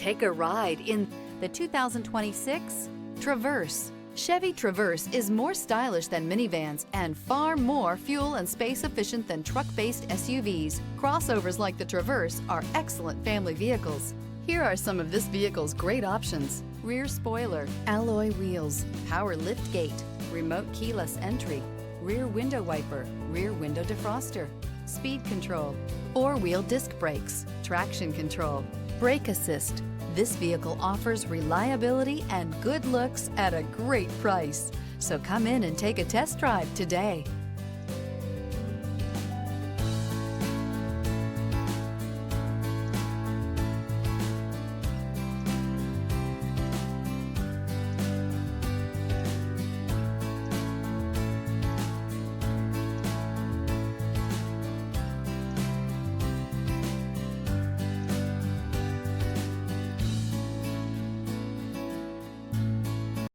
Take a ride in the 2026 Traverse. Chevy Traverse is more stylish than minivans and far more fuel and space efficient than truck-based SUVs. Crossovers like the Traverse are excellent family vehicles. Here are some of this vehicle's great options: rear spoiler, alloy wheels, power liftgate, remote keyless entry, rear window wiper, rear window defroster, speed control, four-wheel disc brakes, traction control, brake assist. This vehicle offers reliability and good looks at a great price. So come in and take a test drive today.